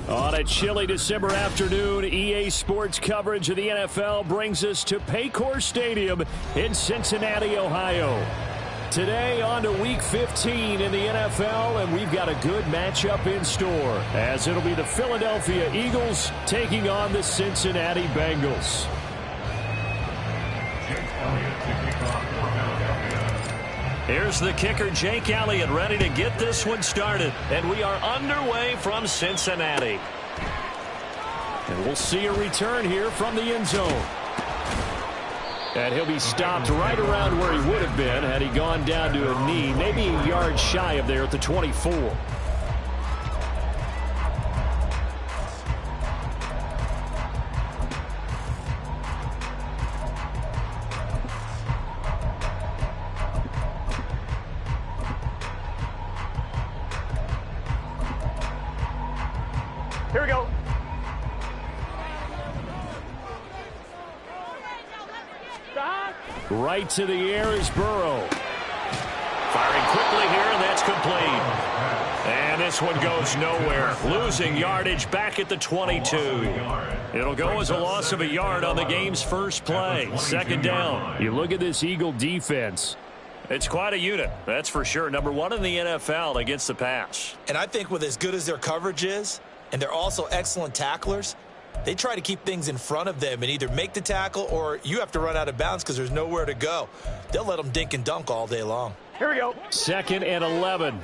On a chilly December afternoon, EA Sports coverage of the NFL brings us to Paycor Stadium in Cincinnati, Ohio. Today on to Week 15 in the NFL, and we've got a good matchup in store, as it'll be the Philadelphia Eagles taking on the Cincinnati Bengals. Here's the kicker, Jake Elliott, ready to get this one started. And we are underway from Cincinnati. And we'll see a return here from the end zone. And he'll be stopped right around where he would have been had he gone down to a knee, maybe a yard shy of there at the 24. Here we go. Right to the air is Burrow. Firing quickly here, and that's complete. And this one goes nowhere. Losing yardage back at the 22. It'll go as a loss of a yard on the game's first play. Second down. You look at this Eagle defense. It's quite a unit, that's for sure. Number one in the NFL against the pass. And I think with as good as their coverage is, and they're also excellent tacklers, they try to keep things in front of them and either make the tackle or you have to run out of bounds because there's nowhere to go. They'll let them dink and dunk all day long. Here we go. 2nd and 11.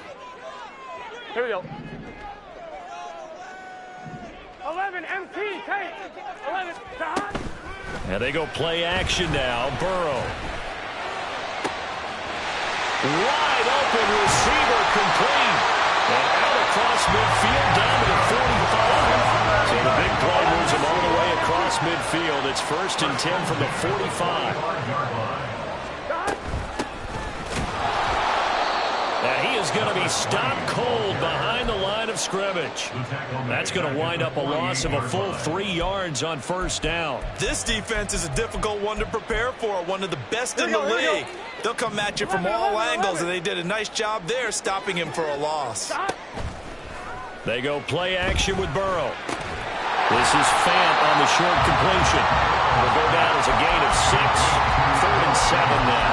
Here we go. 11 MT, take. 11, stop. And they go play action now. Burrow. Wide open receiver complete. And out across midfield down to the 45. So the big play moves him all the way across midfield. It's 1st and 10 from the 45. Now he is going to be stopped cold behind the line of scrimmage. That's going to wind up a loss of a full 3 yards on 1st down. This defense is a difficult one to prepare for, one of the best in the league. They'll come at you from all angles, and they did a nice job there stopping him for a loss. They go play action with Burrow. This is Fant on the short completion. Will go down as a gain of 6. 3rd and 7 now.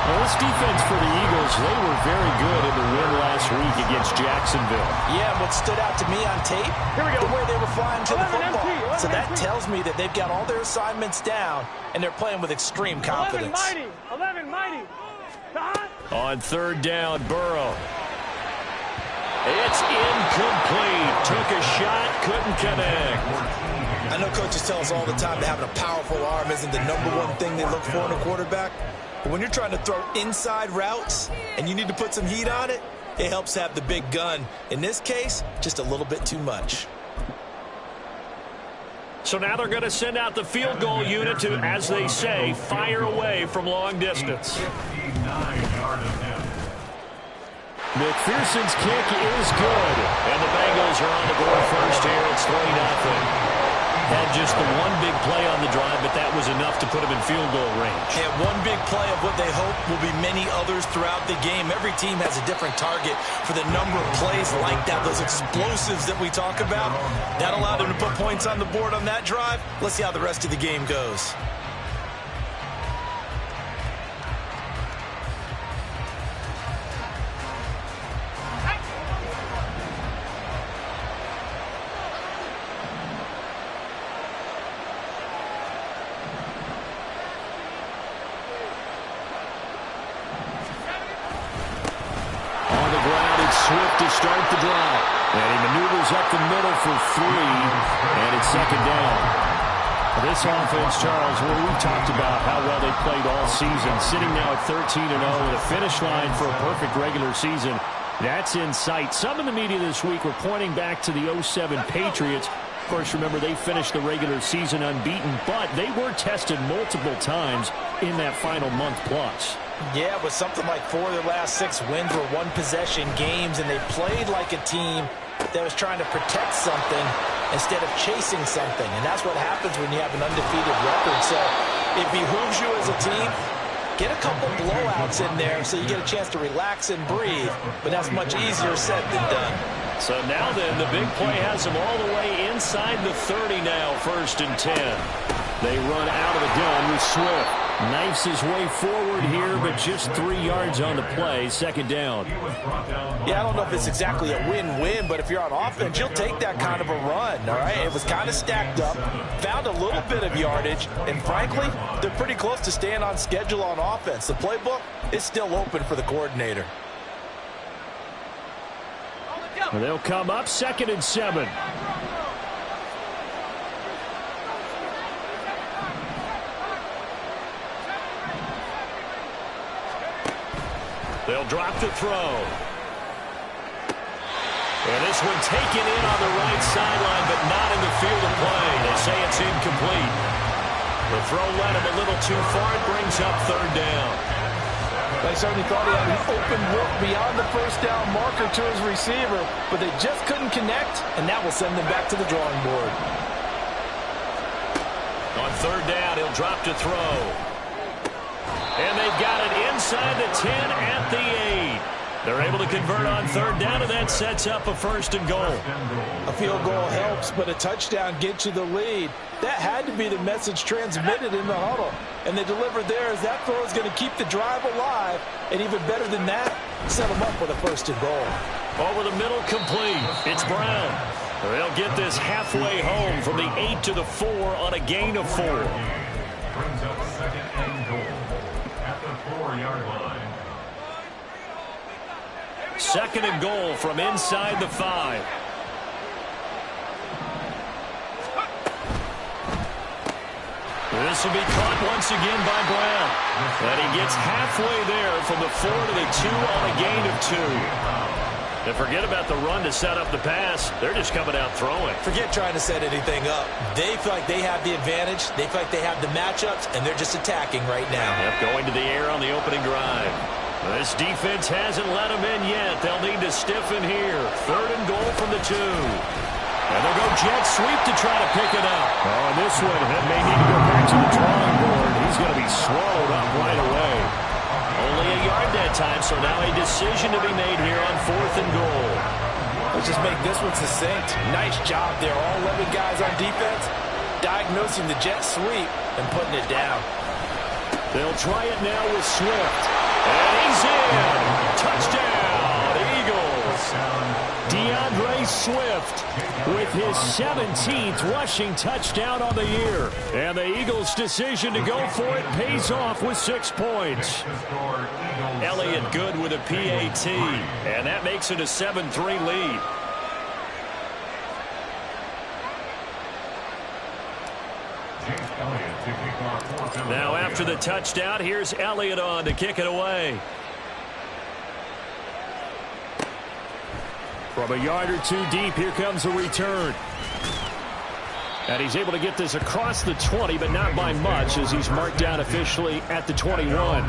Well, this defense for the Eagles, they were very good in the win last week against Jacksonville. Yeah, what stood out to me on tape, the way they were flying to the football. So that tells me that they've got all their assignments down, and they're playing with extreme confidence. 11 mighty. On 3rd down, Burrow. It's incomplete. Took a shot, couldn't connect. I know coaches tell us all the time that having a powerful arm isn't the #1 thing they look for in a quarterback. But when you're trying to throw inside routes and you need to put some heat on it, it helps have the big gun. In this case, just a little bit too much. So now they're going to send out the field goal unit to, as they say, fire away from long distance. McPherson's kick is good. And the Bengals are on the board first here. It's 3-0. Had just the one big play on the drive, but that was enough to put them in field goal range. And one big play of what they hope will be many others throughout the game. Every team has a different target for the number of plays like that, those explosives that we talk about. That allowed them to put points on the board on that drive. Let's see how the rest of the game goes. Swift to start the drive. And he maneuvers up the middle for 3. And it's 2nd down. This offense, Charles, where we've talked about how well they played all season, sitting now at 13-0 with a finish line for a perfect regular season. That's in sight. Some in the media this week were pointing back to the 07 Patriots. Of course, remember, they finished the regular season unbeaten, but they were tested multiple times in that final month plus. Yeah, but something like 4 of their last 6 wins were one-possession games, and they played like a team that was trying to protect something instead of chasing something. And that's what happens when you have an undefeated record. So it behooves you as a team, get a couple blowouts in there so you get a chance to relax and breathe. But that's much easier said than done. So now then, the big play has them all the way inside the 30 now, 1st and 10. They run out of the gun with Swift. Knifes his way forward here, but just 3 yards on the play, 2nd down. Yeah, I don't know if it's exactly a win-win, but if you're on offense, you'll take that kind of a run, all right? It was kind of stacked up, found a little bit of yardage, and frankly, they're pretty close to staying on schedule on offense. The playbook is still open for the coordinator. They'll come up 2nd and 7. They'll drop the throw. And this one taken in on the right sideline, but not in the field of play. They say it's incomplete. The throw led him a little too far. It brings up 3rd down. They certainly thought he had an open look beyond the 1st down marker to his receiver, but they just couldn't connect, and that will send them back to the drawing board. On 3rd down, he'll drop to throw. And they've got it inside the 10 at the 8. They're able to convert on 3rd down, and that sets up a 1st and goal. A field goal helps, but a touchdown gets you the lead. That had to be the message transmitted in the huddle. And they delivered there as that throw is going to keep the drive alive. And even better than that, set them up with a 1st and goal. Over the middle, complete. It's Brown. They'll get this halfway home from the 8 to the 4 on a gain of 4. Brings up 2nd and goal at the 4-yard line. 2nd and goal from inside the 5. This will be caught once again by Brown. And he gets halfway there from the 4 to the 2 on a gain of 2. And forget about the run to set up the pass. They're just coming out throwing. Forget trying to set anything up. They feel like they have the advantage. They feel like they have the matchups, and they're just attacking right now. Yep, going to the air on the opening drive. This defense hasn't let them in yet. They'll need to stiffen here. 3rd and goal from the 2. And they'll go jet sweep to try to pick it up. Oh, and this one may need to go back to the drawing board. He's going to be swallowed up right away. Only a yard that time, so now a decision to be made here on 4th and goal. Let's just make this one succinct. Nice job there. All 11 guys on defense diagnosing the jet sweep and putting it down. They'll try it now with Swift. And he's in. Touchdown, Eagles. DeAndre Swift with his 17th rushing touchdown on the year. And the Eagles' decision to go for it pays off with 6 points. Elliott good with a PAT. And that makes it a 7-3 lead. Now after the touchdown, here's Elliott on to kick it away. From a yard or 2 deep, here comes a return. And he's able to get this across the 20, but not by much, as he's marked down officially at the 21.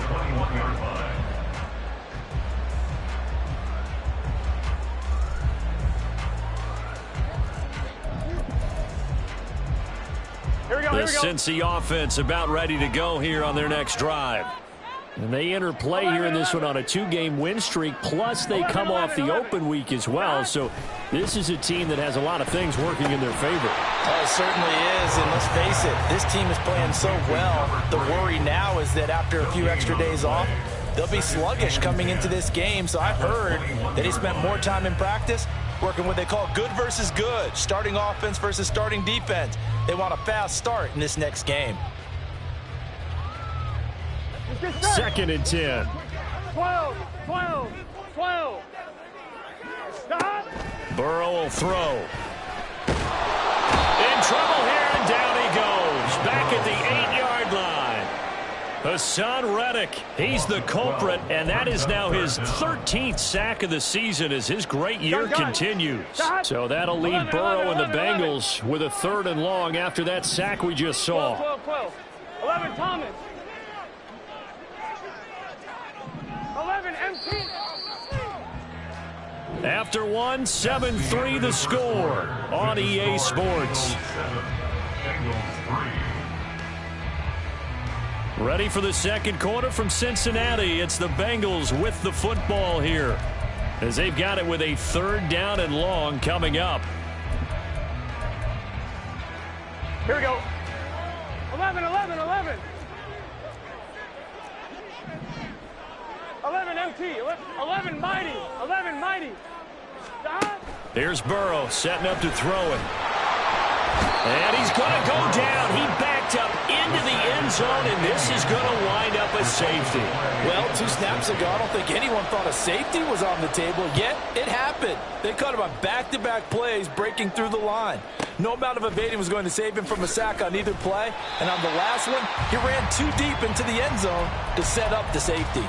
The Cincy offense about ready to go here on their next drive. And they enter play here in this one on a 2-game win streak, plus they come off the open week as well. So this is a team that has a lot of things working in their favor. Oh, it certainly is, and let's face it, this team is playing so well. The worry now is that after a few extra days off, they'll be sluggish coming into this game. So I've heard that he spent more time in practice working what they call good versus good, starting offense versus starting defense. They want a fast start in this next game. 2nd and 10. 12, 12, 12. Stop. Burrow will throw. In trouble here, and down he goes. Back at the 8-yard line. Hassan Reddick, he's the culprit, and that is now his 13th sack of the season as his great year continues. So that'll leave Burrow and the Bengals with a 3rd and long after that sack we just saw. 12, 12, 12. 11, Thomas. After one, 7-3 the score on EA Sports. Ready for the second quarter from Cincinnati. It's the Bengals with the football here, as they've got it with a 3rd down and long coming up. Here we go. 11, 11, 11. 11 MT, 11 mighty, 11 mighty. Here's Burrow setting up to throw it. And he's going to go down. He backed up into the end zone, and this is going to wind up a safety. Well, 2 snaps ago, I don't think anyone thought a safety was on the table, yet it happened. They caught him on back-to-back plays breaking through the line. No amount of evading was going to save him from a sack on either play, and on the last one, he ran too deep into the end zone to set up the safety.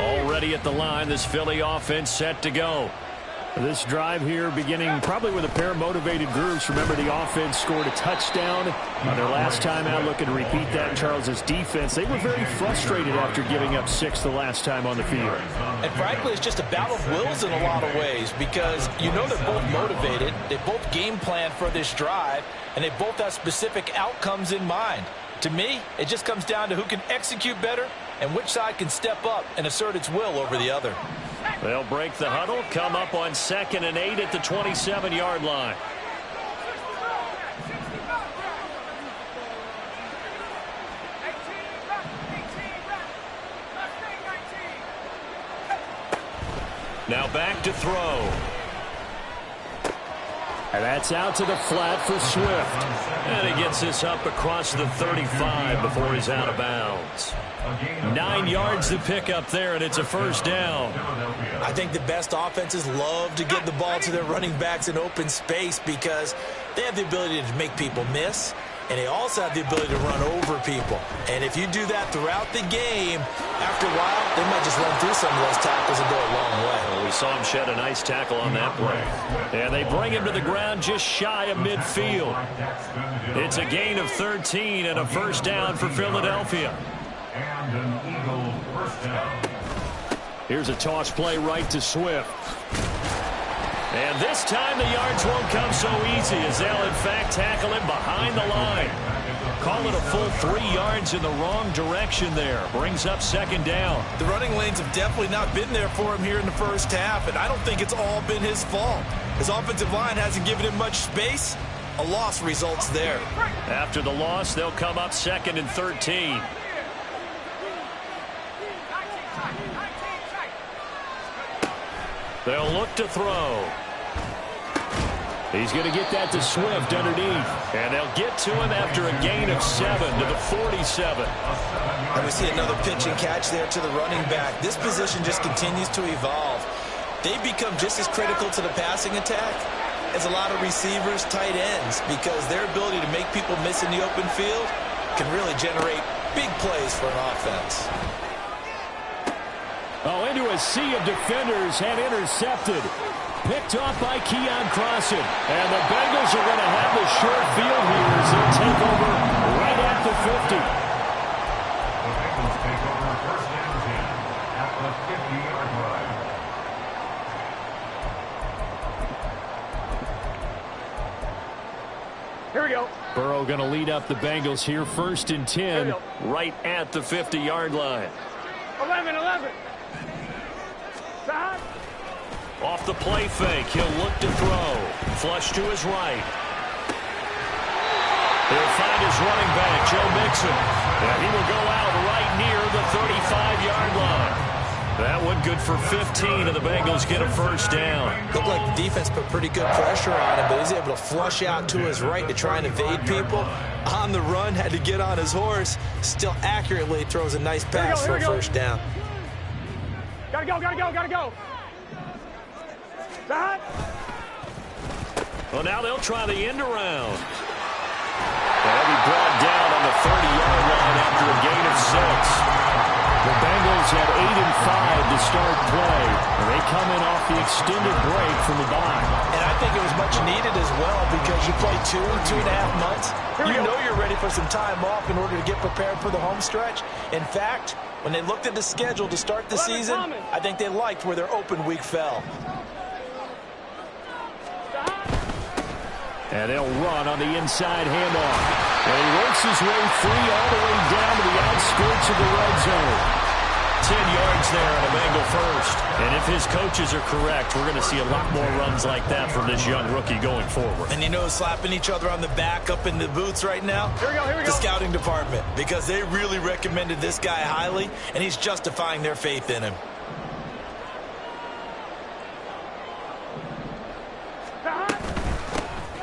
Already at the line, this Philly offense set to go. This drive here beginning probably with a pair of motivated groups. Remember, the offense scored a touchdown on their last time out. Looking to repeat that in Charles's defense. They were very frustrated after giving up 6 the last time on the field. And frankly, it's just a battle of wills in a lot of ways, because you know they're both motivated. They both game plan for this drive, and they both have specific outcomes in mind. To me, it just comes down to who can execute better and which side can step up and assert its will over the other. They'll break the huddle, come up on 2nd and 8 at the 27-yard line. Now back to throw. And that's out to the flat for Swift. And he gets this up across the 35 before he's out of bounds. 9 yards to pick up there, and it's a 1st down. I think the best offenses love to get the ball to their running backs in open space because they have the ability to make people miss, and they also have the ability to run over people. And if you do that throughout the game, after a while, they might just run through some of those tackles and go a long way. Well, we saw him shed a nice tackle on that play. And they bring him to the ground just shy of midfield. It's a gain of 13 and a 1st down for Philadelphia. And an Eagle 1st down. Here's a toss play right to Swift. And this time the yards won't come so easy, as they'll in fact tackle him behind the line. Call it a full 3 yards in the wrong direction there. Brings up 2nd down. The running lanes have definitely not been there for him here in the first half, and I don't think it's all been his fault. His offensive line hasn't given him much space. A loss results there. After the loss, they'll come up 2nd and 13. They'll look to throw. He's going to get that to Swift underneath. And they'll get to him after a gain of 7 to the 47. And we see another pitch and catch there to the running back. This position just continues to evolve. They become just as critical to the passing attack as a lot of receivers, tight ends, because their ability to make people miss in the open field can really generate big plays for an offense. Oh, into a sea of defenders and intercepted. Picked off by Keon Crossan. And the Bengals are going to have the short field here as they'll take over right at the 50. The Bengals take over 1st and 10 at the 50-yard line. Here we go. Burrow going to lead up the Bengals here. 1st and 10 right at the 50-yard line. 11, 11. Side. Off the play fake, he'll look to throw. Flush to his right. He'll find his running back, Joe Mixon. And he will go out right near the 35-yard line. That one good for 15, and the Bengals get a 1st down. Looked like the defense put pretty good pressure on him, but he's able to flush out to his right to try and evade people. On the run, had to get on his horse. Still accurately throws a nice pass for a 1st down. Gotta go, gotta go, gotta go. Side. Well, now they'll try the end around. They'll be brought down on the 30-yard line after a gain of 6. The Bengals had 8 and 5 to start play. And they come in off the extended break from the bye. And I think it was much needed as well because you play 2.5 months. You know you're ready for some time off in order to get prepared for the home stretch. In fact, when they looked at the schedule to start the season, I think they liked where their open week fell. And they'll run on the inside handoff. And he works his way free all the way down to the outskirts of the red zone. 10 yards there on a Bengal first. And if his coaches are correct, we're going to see a lot more runs like that from this young rookie going forward. And you know, slapping each other on the back up in the boots right now? Here we go. The scouting department, because they really recommended this guy highly, and he's justifying their faith in him.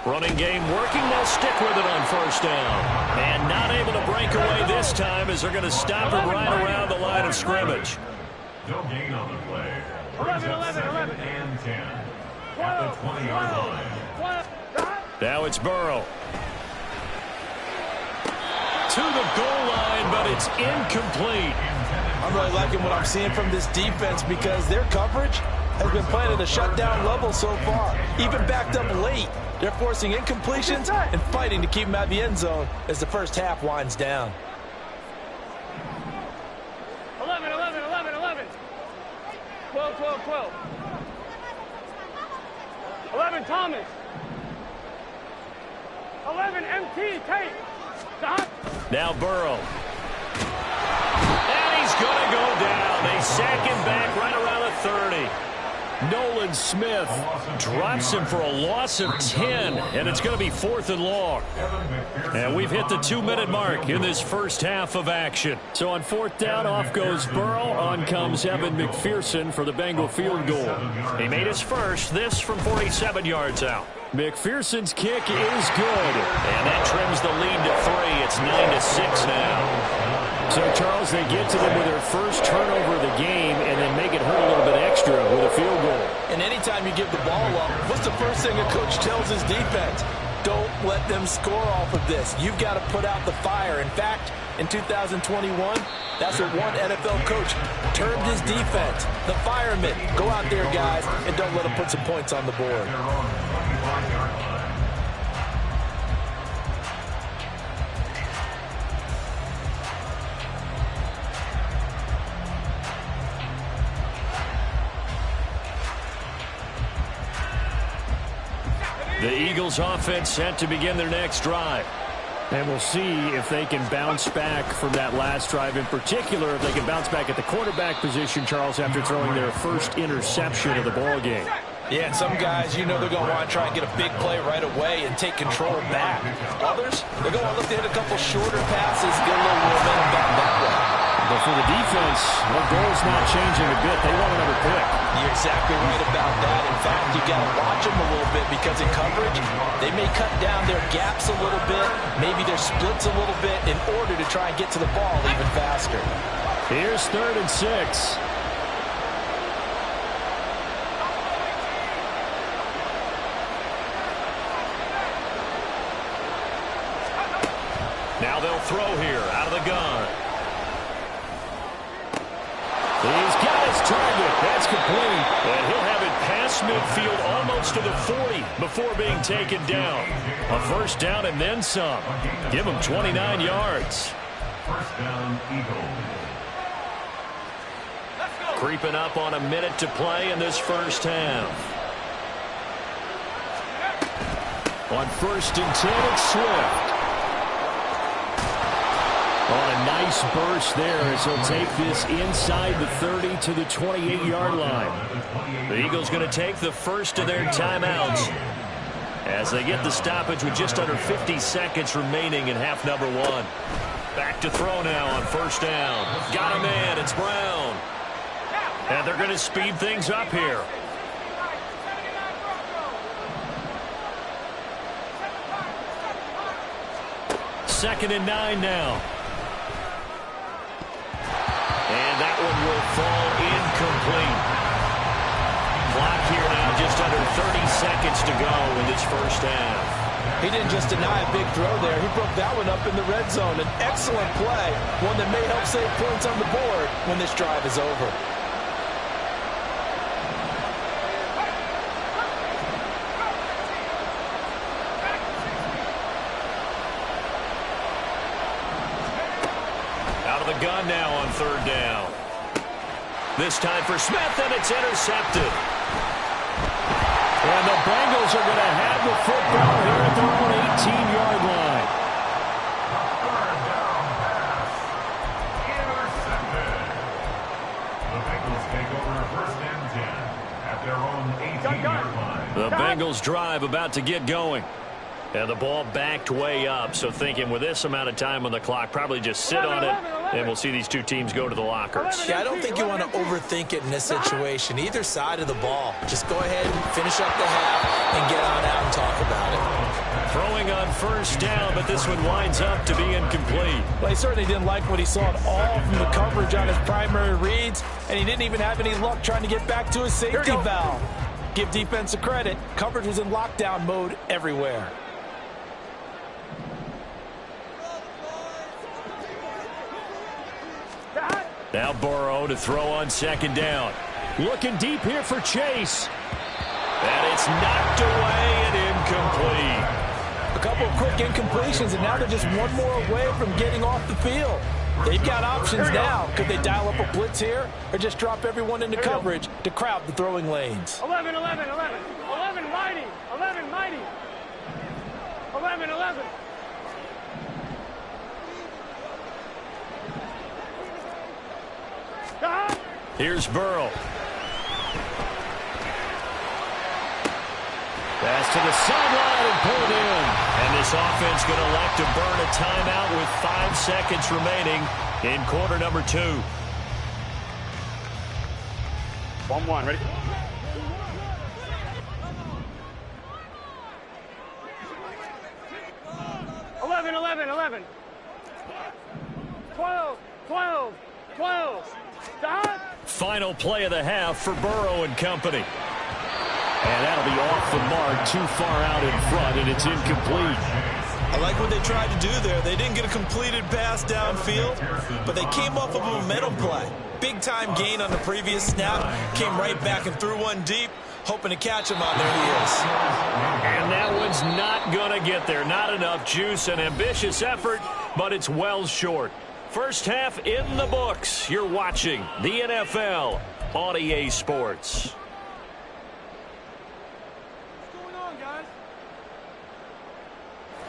Running game working. They'll stick with it on first down. And not able to break away this time as they're going to stop him right around the line of scrimmage. No gain on the play. 11. And 10 at the 20-yard line. Now it's Burrow. To the goal line, but it's incomplete. I'm really liking what I'm seeing from this defense because their coverage has been playing at a shutdown level so far. Even backed up late, they're forcing incompletions and fighting to keep them out of the end zone as the first half winds down. 11. 12. 11, Thomas. 11, MT, Tate. Stop. Now Burrow. And he's going to go down. They sack him back right around the 30. Nolan Smith drops him for a loss of 10, and it's going to be 4th and long. And we've hit the 2-minute mark in this first half of action. So on 4th down, off goes Burrow. On comes Evan McPherson for the Bengal field goal. He made his first, this from 47 yards out. McPherson's kick is good. And that trims the lead to 3. It's 9-6 now. So, Charles, they get to them with their first turnover of the game and then make it hurt a little bit extra with a field goal. And anytime you give the ball up, what's the first thing a coach tells his defense? Don't let them score off of this. You've got to put out the fire. In fact, in 2021, that's what one NFL coach termed his defense. The firemen. Go out there, guys, and don't let them put some points on the board. The Eagles offense set to begin their next drive. And we'll see if they can bounce back from that last drive. In particular, if they can bounce back at the quarterback position, Charles, after throwing their first interception of the ball game. Yeah, and some guys, you know they're going to want to try and get a big play right away and take control back. Others, they're going to look to hit a couple shorter passes, get a little momentum back that way. But for the defense, the goal's not changing a bit. They want another pick. You're exactly right about that. In fact, you got to watch them a little bit because in coverage, they may cut down their gaps a little bit, maybe their splits a little bit in order to try and get to the ball even faster. Here's 3rd and 6. Now they'll throw here out of the gun. He's got his target. That's complete. And he'll have it past midfield almost to the 40 before being taken down. A first down and then some. Give him 29 yards. First down, Eagles. Creeping up on a minute to play in this first half. On 1st and 10, it's Swift. On a nice burst there as he'll take this inside the 30 to the 28-yard line. The Eagles going to take the first of their timeouts as they get the stoppage with just under 50 seconds remaining in half number 1. Back to throw now on first down. Got a man. It's Brown. And they're going to speed things up here. 2nd and 9 now. And that one will fall incomplete. Clock here now, just under 30 seconds to go in this first half. He didn't just deny a big throw there. He broke that one up in the red zone. An excellent play, one that may help save points on the board when this drive is over. the gun now on third down. This time for Smith, and it's intercepted. And the Bengals are going to have the football here at their own 18-yard line. Third down pass. Intercepted. The Bengals take over first and 10 at their own 18-yard line. The Bengals drive about to get going. And the ball backed way up, so thinking with this amount of time on the clock, probably just sit on it, and we'll see these two teams go to the lockers. Yeah, I don't think you want to overthink it in this situation. Either side of the ball. Just go ahead and finish up the half and get on out and talk about it. Throwing on first down, but this one winds up to be incomplete. Well, he certainly didn't like what he saw at all from the coverage on his primary reads, and he didn't even have any luck trying to get back to his safety valve. Give defense a credit. Coverage was in lockdown mode everywhere. Now Burrow to throw on second down. Looking deep here for Chase. And it's knocked away and incomplete. A couple of quick incompletions, and now they're just one more away from getting off the field. They've got options now. Could they dial up a blitz here or just drop everyone into coverage to crowd the throwing lanes? 11, 11, 11. 11, mighty. 11, mighty. 11, 11. Here's Burrow. Pass to the sideline and pulled in. And this offense going to elect to burn a timeout with 5 seconds remaining in quarter number 2. 1-1, ready? Eleven, 11, 11. 12, 12, 12. Stop. Final play of the half for Burrow and company. And that'll be off the mark, too far out in front, and it's incomplete. I like what they tried to do there. They didn't get a completed pass downfield, but they came off of a momentum play. Big-time gain on the previous snap, came right back and threw one deep, hoping to catch him on their heels. And that one's not going to get there. Not enough juice, an ambitious effort, but it's well short. First half in the books. You're watching the NFL on EA Sports. What's going on, guys?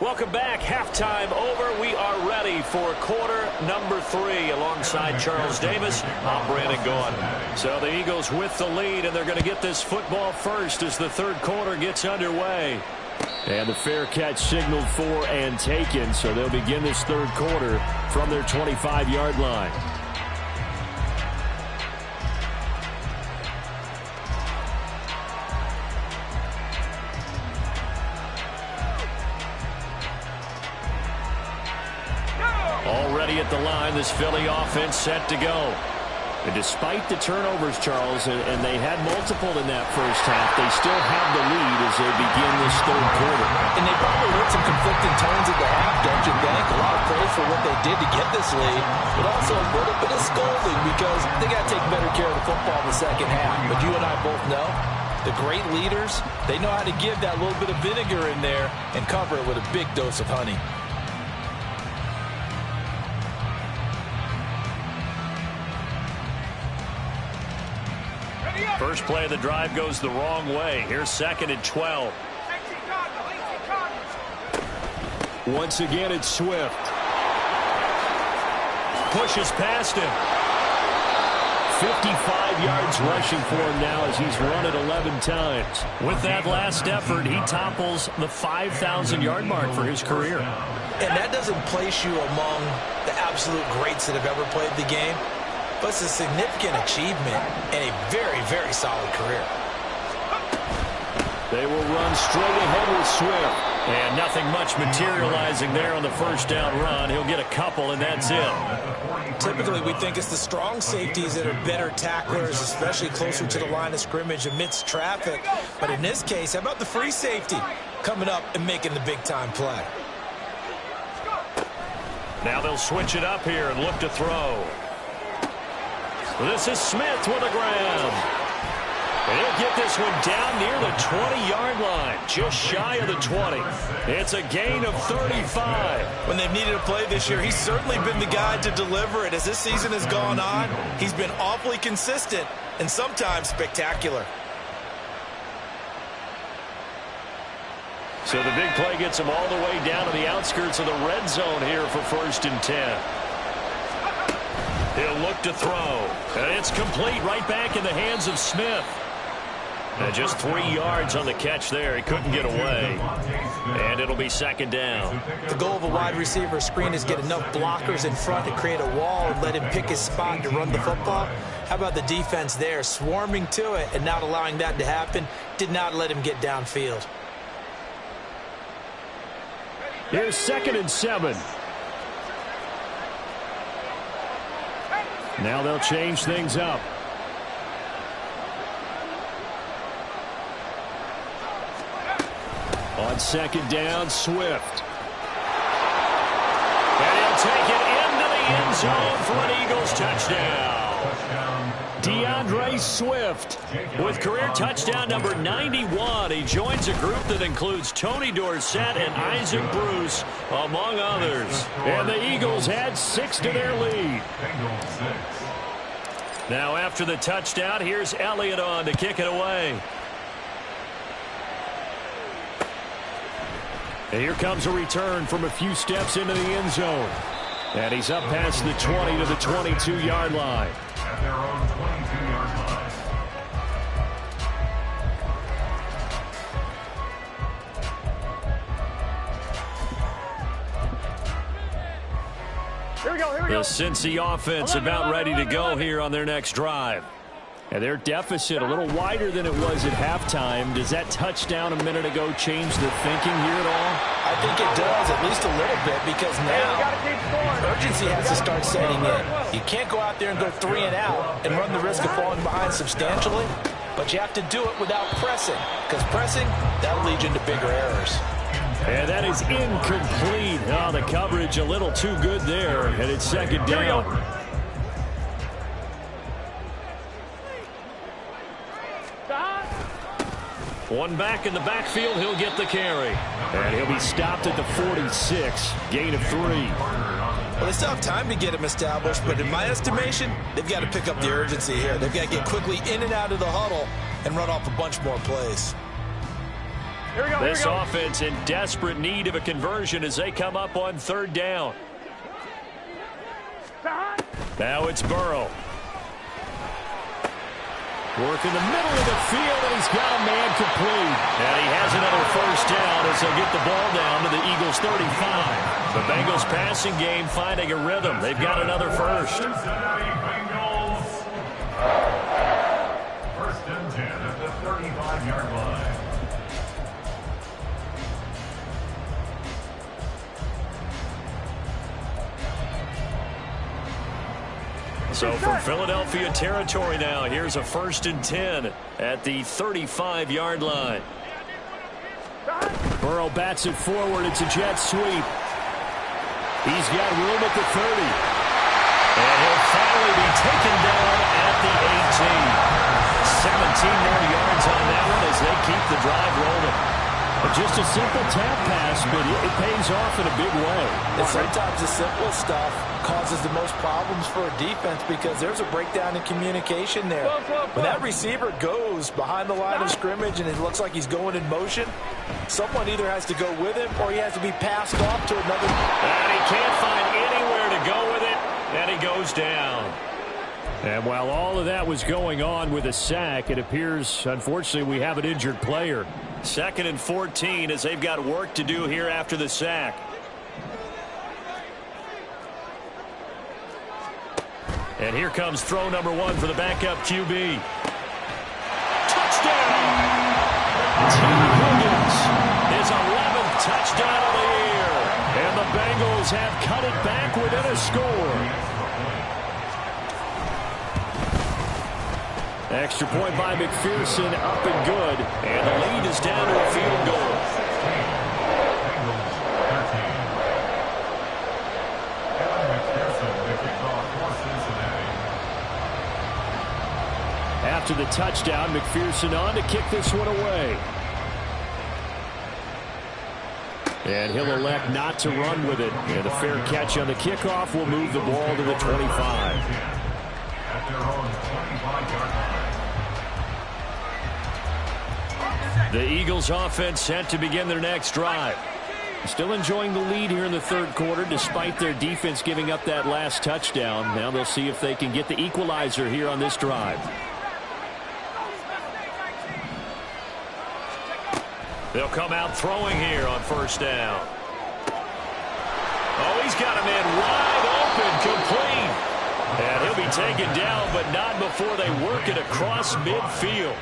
Welcome back. Halftime over. We are ready for quarter number 3. Alongside Charles Davis, I'm Brandon Gaughan. So the Eagles with the lead, and they're going to get this football first as the third quarter gets underway. And the fair catch signaled for and taken, so they'll begin this third quarter from their 25-yard line. Already at the line, this Philly offense set to go. And despite the turnovers, Charles, and they had multiple in that first half, they still have the lead as they begin this third quarter. And they probably heard some conflicting tones at the half, don't you think? A lot of praise for what they did to get this lead, but also a little bit of scolding because they got to take better care of the football in the second half. But you and I both know the great leaders, they know how to give that little bit of vinegar in there and cover it with a big dose of honey. First play of the drive goes the wrong way. Here's 2nd and 12. Once again, it's Swift. Pushes past him. 55 yards rushing for him now as he's run it 11 times. With that last effort, he topples the 5,000-yard mark for his career. And that doesn't place you among the absolute greats that have ever played the game. But it's a significant achievement and a very, very solid career. They will run straight ahead with Swift. And nothing much materializing there on the first down run. He'll get a couple, and that's it. Typically, we think it's the strong safeties that are better tacklers, especially closer to the line of scrimmage amidst traffic. But in this case, how about the free safety coming up and making the big-time play? Now they'll switch it up here and look to throw. This is Smith with a grab. And he'll get this one down near the 20-yard line, just shy of the 20. It's a gain of 35. When they've needed a play this year, he's certainly been the guy to deliver it. As this season has gone on, he's been awfully consistent and sometimes spectacular. So the big play gets him all the way down to the outskirts of the red zone here for 1st and 10. He'll look to throw. And it's complete right back in the hands of Smith. And just 3 yards on the catch there. He couldn't get away. And it'll be 2nd down. The goal of a wide receiver screen is get enough blockers in front to create a wall and let him pick his spot to run the football. How about the defense there, swarming to it and not allowing that to happen? Did not let him get downfield. Here's 2nd and 7. Now they'll change things up. On 2nd down, Swift. And he'll take it into the end zone for an Eagles touchdown. DeAndre Swift With career touchdown number 91, he joins a group that includes Tony Dorsett and Isaac Bruce, among others. And the Eagles add 6 to their lead. Now after the touchdown, here's Elliott on to kick it away. And here comes a return from a few steps into the end zone. And he's up past the 20 to the 22-yard line. At their own 22-yard line. Here we go, here we The go. Cincy offense about ready to go here on their next drive. And their deficit a little wider than it was at halftime. Does that touchdown a minute ago change the thinking here at all? I think it does, at least a little bit, because now urgency has to start setting in. You can't go out there and go 3 and out and run the risk of falling behind substantially, but you have to do it without pressing, because pressing, that'll lead you into bigger errors. And that is incomplete. Oh, the coverage a little too good there, and it's 2nd down. One back in the backfield, he'll get the carry. And he'll be stopped at the 46, gain of 3. Well, they still have time to get him established, but in my estimation, they've got to pick up the urgency here. They've got to get quickly in and out of the huddle and run off a bunch more plays. Here we go, This offense in desperate need of a conversion as they come up on 3rd down. Now it's Burrow. Work in the middle of the field, and he's got a man complete. And he has another 1st down as they'll get the ball down to the Eagles' 35. The Bengals passing game finding a rhythm. They've got another 1st. Cincinnati Bengals. 1st and 10 at the 35-yard line. So from Philadelphia territory now, here's a 1st and 10 at the 35-yard line. Burrow bats it forward. It's a jet sweep. He's got room at the 30. And he'll finally be taken down at the 18. 17 more yards on that one as they keep the drive rolling. Just a simple tap pass, but it pays off in a big way. And sometimes the simple stuff causes the most problems for a defense because there's a breakdown in communication there. When that receiver goes behind the line of scrimmage and it looks like he's going in motion, someone either has to go with him or he has to be passed off to another. And he can't find anywhere to go with it, and he goes down. And while all of that was going on with a sack, it appears, unfortunately, we have an injured player. 2nd and 14 as they've got work to do here after the sack. And here comes throw number 1 for the backup QB. Touchdown! T. Higgins, his 11th touchdown of the year. And the Bengals have cut it back within a score. Extra point by McPherson, up and good. And the lead is down to a field goal. after the touchdown. McPherson on to kick this one away. And he'll elect not to run with it. And a fair catch on the kickoff will move the ball to the 25. At their own 25-yard line. The Eagles offense set to begin their next drive. Still enjoying the lead here in the third quarter despite their defense giving up that last touchdown. Now they'll see if they can get the equalizer here on this drive. They'll come out throwing here on first down. Oh, he's got a man wide open, complete. And he'll be taken down, but not before they work it across midfield.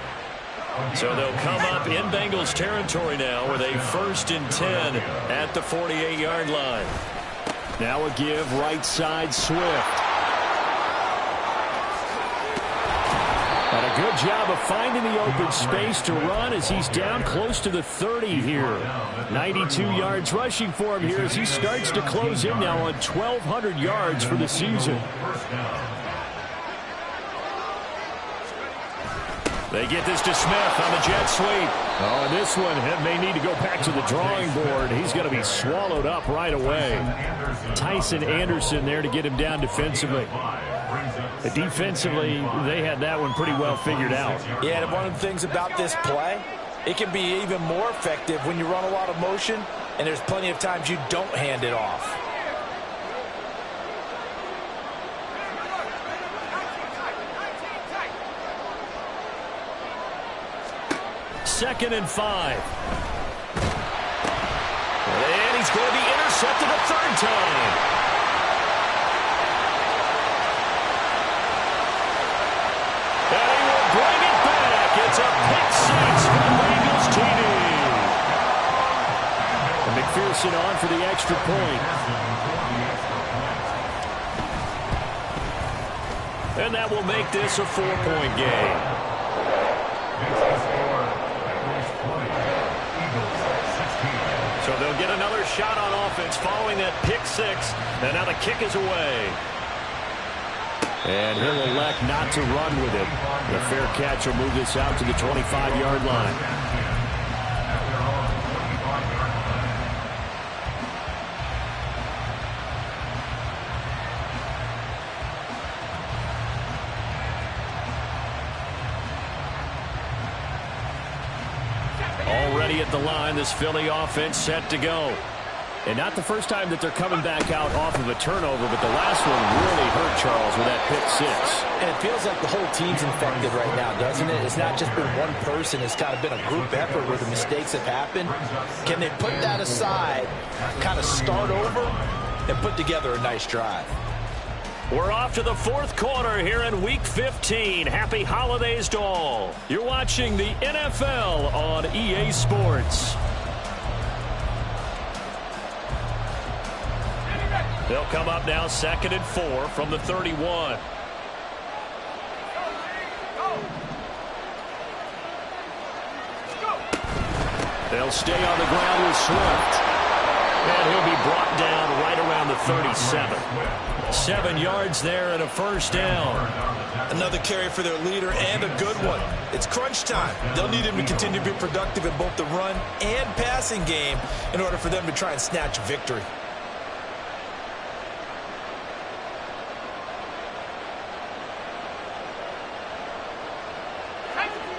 So they'll come up in Bengals territory now with a 1st and 10 at the 48-yard line. Now a give right side Swift. And a good job of finding the open space to run as he's down close to the 30 here. 92 yards rushing for him here as he starts to close in now on 1,200 yards for the season. They get this to Smith on the jet sweep. Oh, and this one may need to go back to the drawing board. He's going to be swallowed up right away. Tyson Anderson there to get him down defensively. Defensively, they had that one pretty well figured out. Yeah, and one of the things about this play, it can be even more effective when you run a lot of motion, and there's plenty of times you don't hand it off. Second and 5. And he's going to be intercepted a third time. And he will bring it back. It's a pick six for the Bengals TD. And McPherson on for the extra point. And that will make this a 4-point game. So they'll get another shot on offense following that pick six. And now the kick is away. And he'll elect not to run with it. The fair catch will move this out to the 25-yard line. Already at the line, this Philly offense set to go. And not the first time that they're coming back out off of a turnover, but the last one really hurt Charles with that pick six. And it feels like the whole team's infected right now, doesn't it? It's not just been one person. It's kind of been a group effort where the mistakes have happened. Can they put that aside, kind of start over, and put together a nice drive? We're off to the fourth quarter here in Week 15. Happy holidays to all. You're watching the NFL on EA Sports. They'll come up now 2nd and 4 from the 31. They'll stay on the ground with Swift. And he'll be brought down right around the 37. 7 yards there and a first down. Another carry for their leader and a good one. It's crunch time. They'll need him to continue to be productive in both the run and passing game in order for them to try and snatch a victory.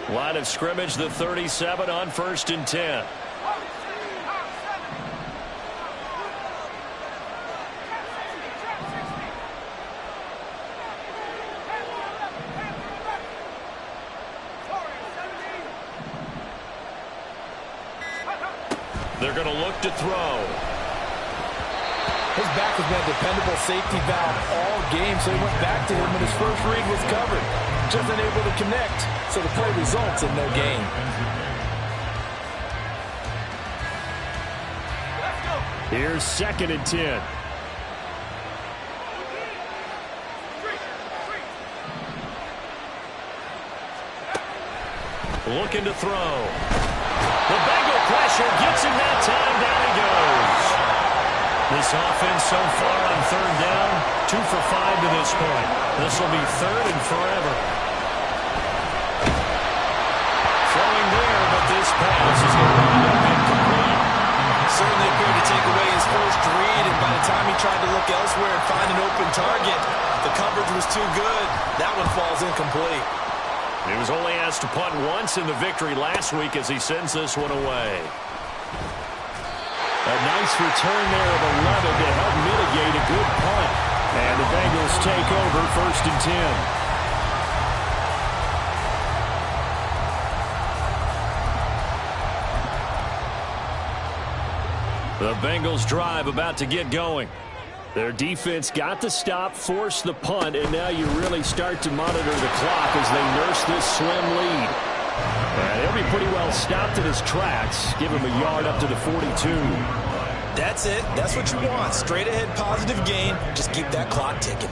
Line of scrimmage, the 37 on 1st and 10. They're going to look to throw. His back has been a dependable safety valve all game, so he went back to him when his first read was covered. Just unable to connect, so the play results in no gain. Here's 2nd and 10. Looking to throw. The Bengal pressure gets him that time. Down he goes. This offense so far on 3rd down, 2 for 5 to this point. This will be 3rd and forever. this pass is going to wind up incomplete. Certainly appeared to take away his first read, and by the time he tried to look elsewhere and find an open target, the coverage was too good. That one falls incomplete. He was only asked to punt once in the victory last week as he sends this one away. A nice return there of 11 to help mitigate a good punt. And the Bengals take over 1st and 10. The Bengals drive about to get going. Their defense got the stop, forced the punt, and now you really start to monitor the clock as they nurse this slim lead. And he'll be pretty well stopped in his tracks. Give him a yard up to the 42. That's it. That's what you want. Straight ahead positive gain. Just keep that clock ticking.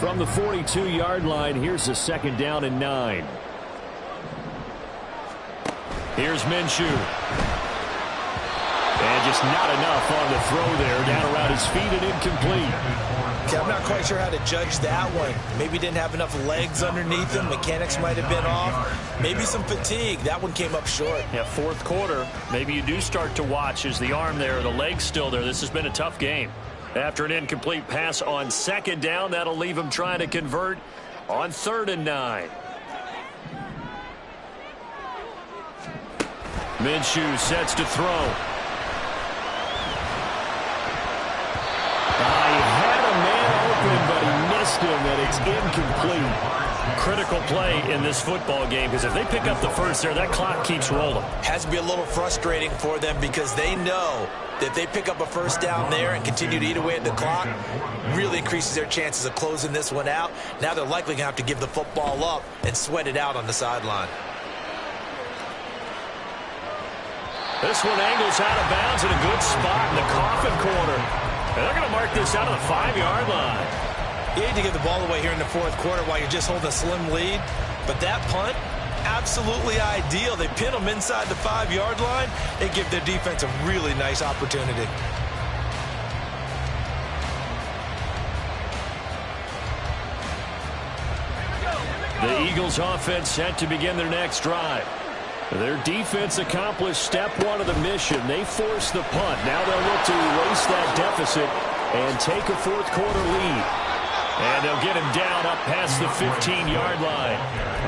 From the 42-yard line, here's a 2nd down and 9. Here's Minshew. And just not enough on the throw there. Down around his feet and incomplete. Okay, I'm not quite sure how to judge that one. Maybe didn't have enough legs underneath him. Mechanics might have been off. Maybe some fatigue. That one came up short. Yeah, 4th quarter. Maybe you do start to watch as the arm there, the leg's still there. This has been a tough game. After an incomplete pass on 2nd down, that'll leave him trying to convert on 3rd and 9. Minshew sets to throw. He had a man open, but he missed him, and it's incomplete. Critical play in this football game, because if they pick up the first there, that clock keeps rolling. Has to be a little frustrating for them because they know that if they pick up a first down there and continue to eat away at the clock, really increases their chances of closing this one out. Now they're likely going to have to give the football up and sweat it out on the sideline. This one angles out of bounds in a good spot in the coffin corner. And they're going to mark this out of the 5-yard line. You need to give the ball away here in the 4th quarter while you're just holding a slim lead. But that punt, absolutely ideal. They pin them inside the 5-yard line. They give their defense a really nice opportunity. The Eagles offense set to begin their next drive. Their defense accomplished step 1 of the mission. They forced the punt. Now they'll look to erase that deficit and take a 4th quarter lead. And they'll get him down up past the 15-yard line.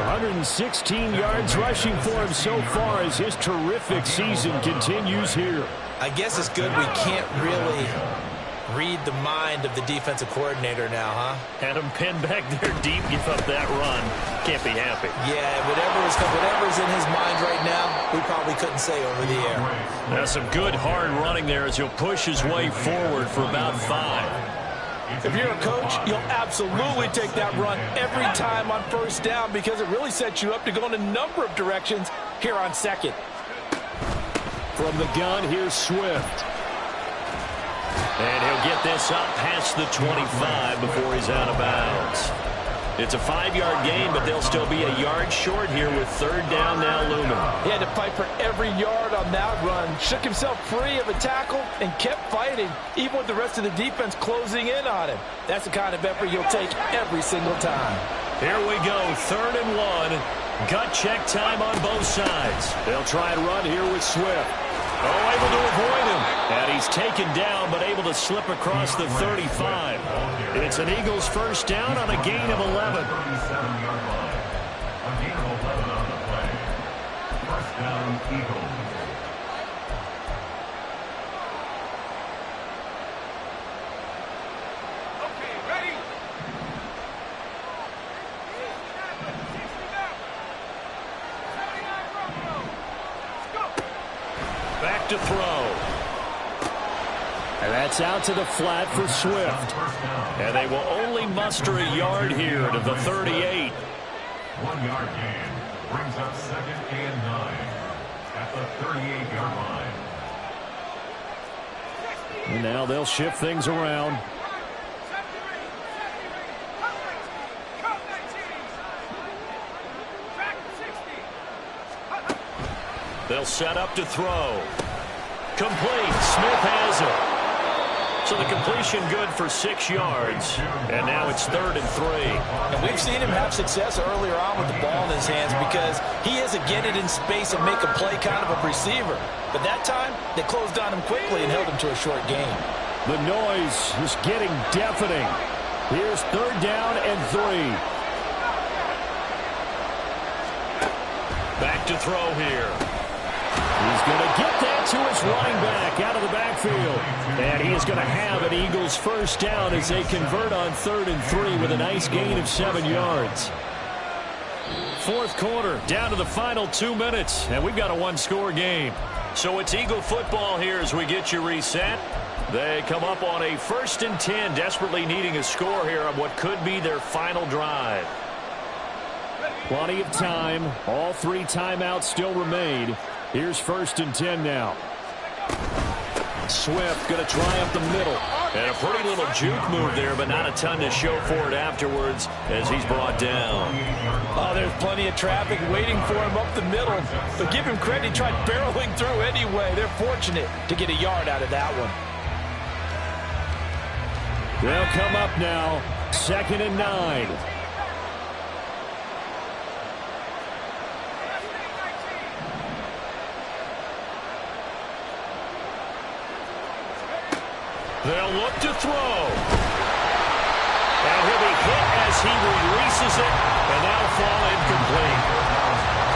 116 yards rushing for him so far as his terrific season continues here. I guess it's good we can't really read the mind of the defensive coordinator now, huh? Had him pinned back there deep, give up that run. Can't be happy. Yeah, whatever's in his mind right now, we probably couldn't say over the air. Now some good hard running there as he'll push his way forward for about 5. If you're a coach, you'll absolutely take that run every time on 1st down because it really sets you up to go in a number of directions here on 2nd. From the gun, here's Swift. And he'll get this up past the 25 before he's out of bounds. It's a 5-yard gain, but they'll still be a yard short here with 3rd down now looming. He had to fight for every yard on that run. Shook himself free of a tackle and kept fighting, even with the rest of the defense closing in on him. That's the kind of effort you'll take every single time. Here we go, 3rd and 1. Gut check time on both sides. They'll try and run here with Swift. Oh, able to avoid him. And he's taken down, but able to slip across the 35. It's an Eagles 1st down on a gain of 11. 37-yard line. A gain of 11 on the play. 1st down, Eagles. Okay, ready? Back to throw. And that's out to the flat for Swift. And they will only muster a yard here to the 38. 1-yard gain brings up 2nd and 9 at the 38-yard line. And now they'll shift things around. They'll set up to throw. Complete. Smith has it. So the completion good for 6 yards. And now it's 3rd and 3. And we've seen him have success earlier on with the ball in his hands because he is a get it in space and make a play kind of a receiver. But that time, they closed on him quickly and held him to a short gain. The noise is getting deafening. Here's 3rd down and 3. Back to throw here. He's going to get that to his running back out of the backfield. And he is going to have an Eagles first down as they convert on 3rd and 3 with a nice gain of 7 yards. 4th quarter, down to the final 2 minutes, and we've got a 1-score game. So it's Eagle football here as we get you reset. They come up on a 1st and 10, desperately needing a score here on what could be their final drive. Plenty of time. All 3 timeouts still remain. Here's 1st and 10 now. Swift going to try up the middle. And a pretty little juke move there, but not a ton to show for it afterwards as he's brought down. Oh, there's plenty of traffic waiting for him up the middle. But give him credit, he tried barreling through anyway. They're fortunate to get a yard out of that one. They'll come up now. 2nd and 9. They'll look to throw. And he'll be hit as he releases it, and that'll fall incomplete.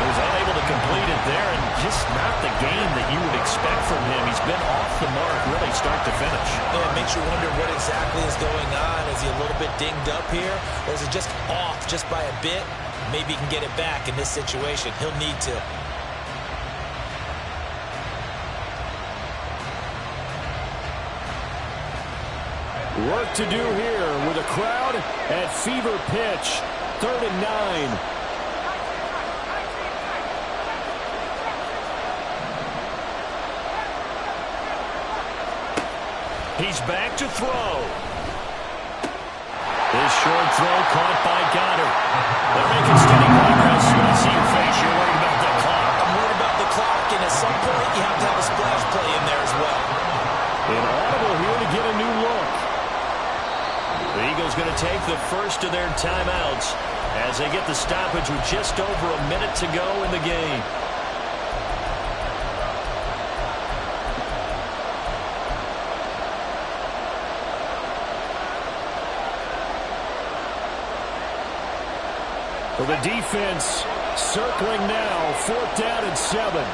He was unable to complete it there, and just not the game that you would expect from him. He's been off the mark really start to finish. Yeah, it makes you wonder what exactly is going on. Is he a little bit dinged up here, or is it just off just by a bit? Maybe he can get it back in this situation. He'll need to. Work to do here with a crowd at fever pitch. 3rd and 9. He's back to throw. This short throw caught by Goddard. They're making steady progress. When I see your face, you're worried about the clock. I'm worried about the clock, and at some point, you have to have a splash play in there as well. An audible here to get a new look. The Eagles going to take the first of their timeouts as they get the stoppage with just over a minute to go in the game. For the defense, circling now, 4th down and 7.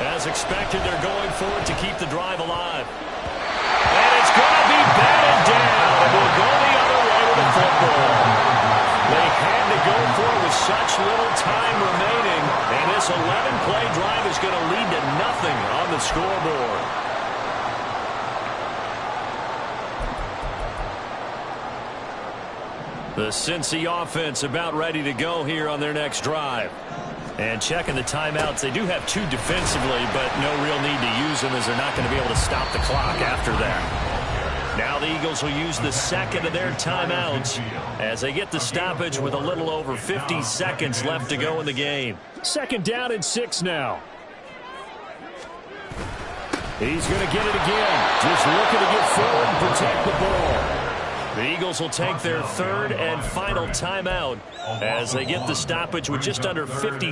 As expected, they're going for it to keep the drive alive. And it's going to be batted down. And we'll go the other way with the football. They had to go for it with such little time remaining. And this 11-play drive is going to lead to nothing on the scoreboard. The Cincy offense about ready to go here on their next drive. And checking the timeouts, they do have 2 defensively, but no real need to use them as they're not going to be able to stop the clock after that. Now the Eagles will use the 2nd of their timeouts as they get the stoppage with a little over 50 seconds left to go in the game. 2nd down and 6 now. He's going to get it again. Just looking to get forward and protect the ball. The Eagles will take their 3rd and final timeout as they get the stoppage with just under 50